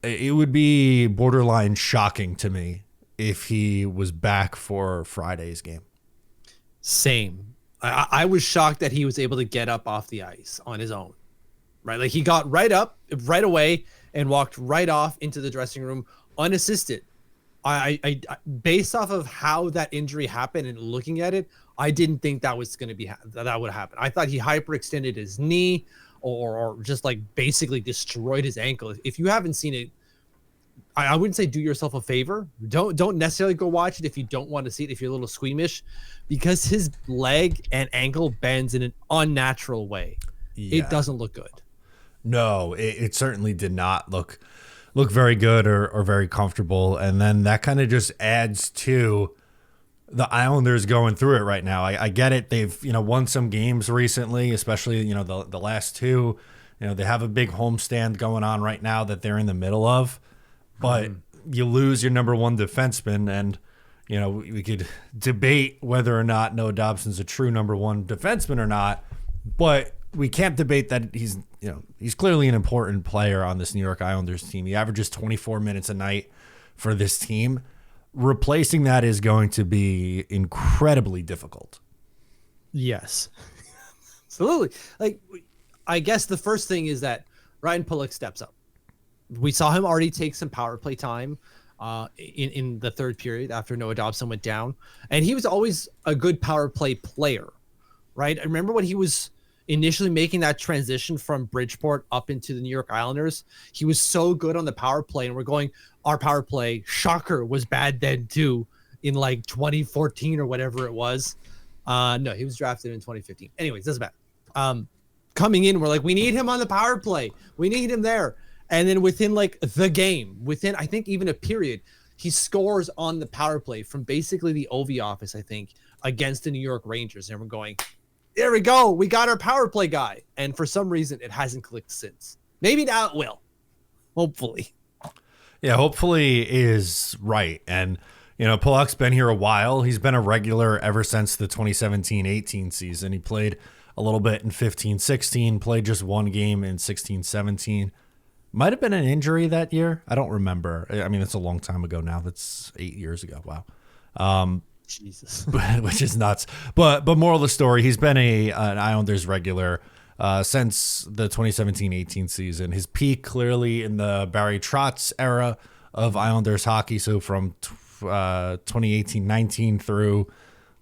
it would be borderline shocking to me if he was back for Friday's game. Same. I was shocked that he was able to get up off the ice on his own, right? Like he got right up right away and walked right off into the dressing room unassisted. I based off of how that injury happened and looking at it, I didn't think that was going to be that would happen. I thought he hyperextended his knee or just like basically destroyed his ankle. If you haven't seen it, I wouldn't say do yourself a favor. Don't necessarily go watch it if you don't want to see it, if you're a little squeamish, because his leg and ankle bends in an unnatural way. Yeah. It doesn't look good. No, it certainly did not look very good or very comfortable. And then that kind of just adds to the Islanders going through it right now. I get it. They've, won some games recently, especially, the last two. They have a big homestand going on right now that they're in the middle of. But you lose your number one defenseman, and, we could debate whether or not Noah Dobson's a true number one defenseman or not. But we can't debate that he's clearly an important player on this New York Islanders team. He averages 24 minutes a night for this team. Replacing that is going to be incredibly difficult. Yes, absolutely. Like, I guess the first thing is that Ryan Pulock steps up. We saw him already take some power play time in the third period after Noah Dobson went down. And he was always a good power play player, right? I remember when he was initially making that transition from Bridgeport up into the New York Islanders. He was so good on the power play, and we're going, our power play, shocker, was bad then too in like 2014 or whatever it was. No, he was drafted in 2015. Anyways, doesn't matter. Coming in, we're like, we need him on the power play. We need him there. And then within like the game, within I think even a period, he scores on the power play from basically the OV office, I think, against the New York Rangers. And we're going, there we go. We got our power play guy. And for some reason, it hasn't clicked since. Maybe now it will. Hopefully. Yeah, hopefully is right. And, Pulock's been here a while. He's been a regular ever since the 2017-18 season. He played a little bit in 15-16, played just one game in 16-17. Might have been an injury that year. I don't remember. I mean, it's a long time ago now. That's 8 years ago. Wow. Jesus. Which is nuts. But moral of the story, he's been an Islanders regular since the 2017-18 season. His peak clearly in the Barry Trotz era of Islanders hockey. So from 2018-19 through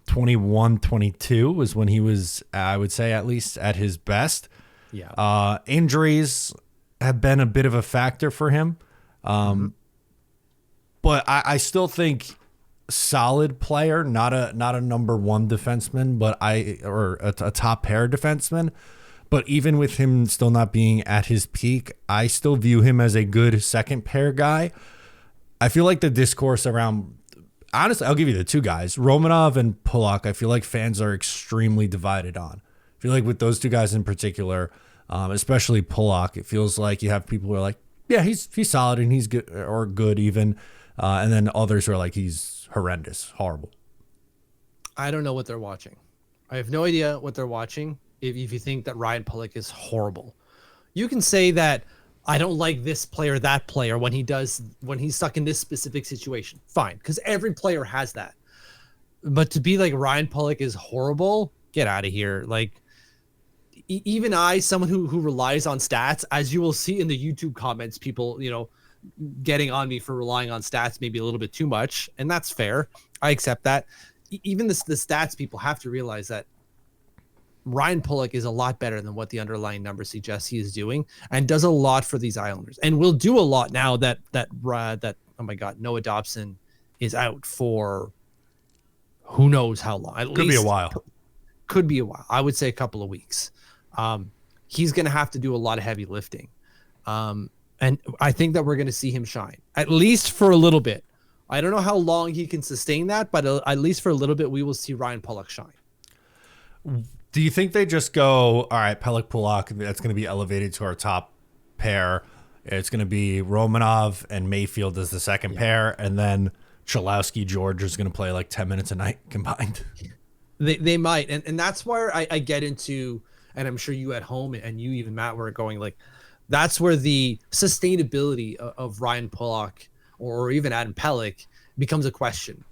21-22 was when he was, I would say, at least at his best. Yeah. Injuries have been a bit of a factor for him. But I still think solid player, not a number one defenseman, but a top pair defenseman. But even with him still not being at his peak, I still view him as a good second pair guy. I feel like the discourse around, honestly, I'll give you the two guys, Romanov and Pulock, I feel like fans are extremely divided on. I feel like with those two guys in particular, especially Pulock, it feels like you have people who are like, yeah, he's solid and he's good or good even. And then others are like, he's horrendous, horrible. I don't know what they're watching. I have no idea what they're watching. If you think that Ryan Pulock is horrible, you can say that I don't like this player, that player when he's stuck in this specific situation. Fine. Because every player has that. But to be like Ryan Pulock is horrible, get out of here. Like, even someone who relies on stats, as you will see in the YouTube comments, people, getting on me for relying on stats maybe a little bit too much, and that's fair. I accept that. Even the stats people have to realize that Ryan Pulock is a lot better than what the underlying numbers suggest he is doing, and does a lot for these Islanders, and will do a lot now that oh my God, Noah Dobson is out for who knows how long. Could be a while. Could be a while. I would say a couple of weeks. He's going to have to do a lot of heavy lifting. And I think that we're going to see him shine, at least for a little bit. I don't know how long he can sustain that, but at least for a little bit, we will see Ryan Pulock shine. Do you think they just go, all right, Pulock, that's going to be elevated to our top pair. It's going to be Romanov and Mayfield as the second pair, and then Cholowski George is going to play like 10 minutes a night combined? They might, and that's where I get into, and I'm sure you at home and you even, Matt, were going like, That's where the sustainability of Ryan Pulock or even Adam Pelech becomes a question,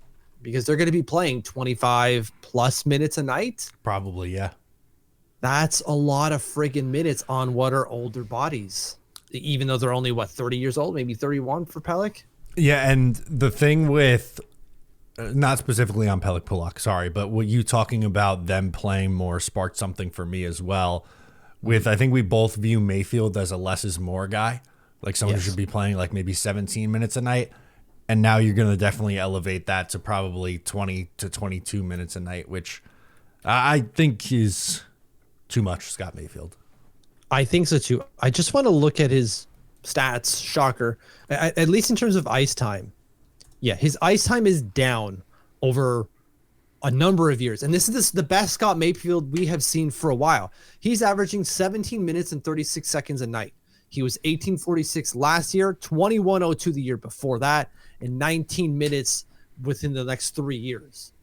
because they're going to be playing 25 plus minutes a night. Probably, yeah. That's a lot of friggin' minutes on what are older bodies, even though they're only, 30 years old, maybe 31 for Pelech. Yeah, and the thing with, not specifically on Pelech Pulock, sorry, but what you talking about them playing more sparked something for me as well. With, I think we both view Mayfield as a less is more guy, like someone who should be playing like maybe 17 minutes a night. And now you're going to definitely elevate that to probably 20 to 22 minutes a night, which I think is too much, Scott Mayfield. I think so too. I just want to look at his stats. Shocker. At least in terms of ice time. Yeah, his ice time is down over a number of years. And this is the best Scott Mayfield we have seen for a while. He's averaging 17 minutes and 36 seconds a night. He was 1846 last year, 2102 the year before that, and 19 minutes within the next 3 years.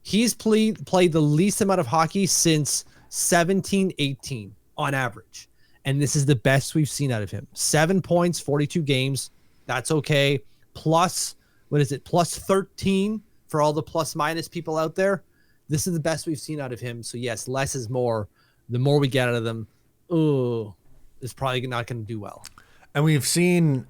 He's played the least amount of hockey since 17-18 on average. And this is the best we've seen out of him. 7 points, 42 games. That's okay. Plus, plus 13 for all the plus minus people out there. This is the best we've seen out of him. So yes, less is more. The more we get out of them, is probably not going to do well. And we've seen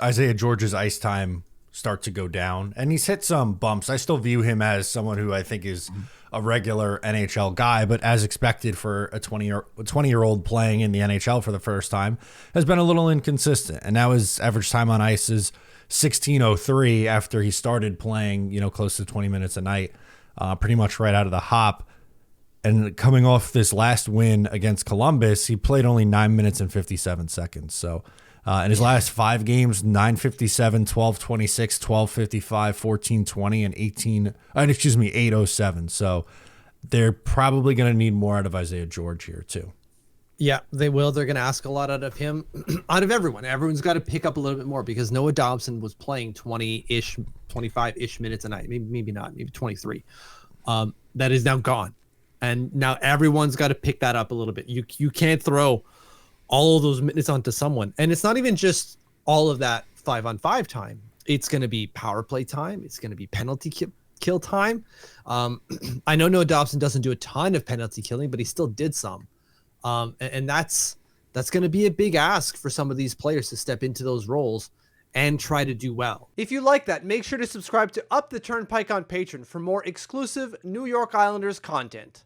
Isaiah George's ice time start to go down, and he's hit some bumps. I still view him as someone who I think is a regular NHL guy, but as expected for a 20-year-old playing in the NHL for the first time, has been a little inconsistent. And now his average time on ice is 16:03 after he started playing, close to 20 minutes a night, pretty much right out of the hop. And coming off this last win against Columbus, he played only 9 minutes and 57 seconds. So in his last 5 games, 9:57, 12:26, 12:55, 14:20, and 8:07. So they're probably going to need more out of Isaiah George here too. Yeah, they will. They're going to ask a lot out of him, out of everyone. Everyone's got to pick up a little bit more, because Noah Dobson was playing 20-ish, 25-ish minutes a night. Maybe not, maybe 23. That is now gone. And now everyone's got to pick that up a little bit. You can't throw all of those minutes onto someone. And it's not even just all of that 5-on-5 time. It's going to be power play time. It's going to be penalty kill time. I know Noah Dobson doesn't do a ton of penalty killing, but he still did some. And that's going to be a big ask for some of these players to step into those roles and try to do well. If you like that, make sure to subscribe to Up the Turnpike on Patreon for more exclusive New York Islanders content.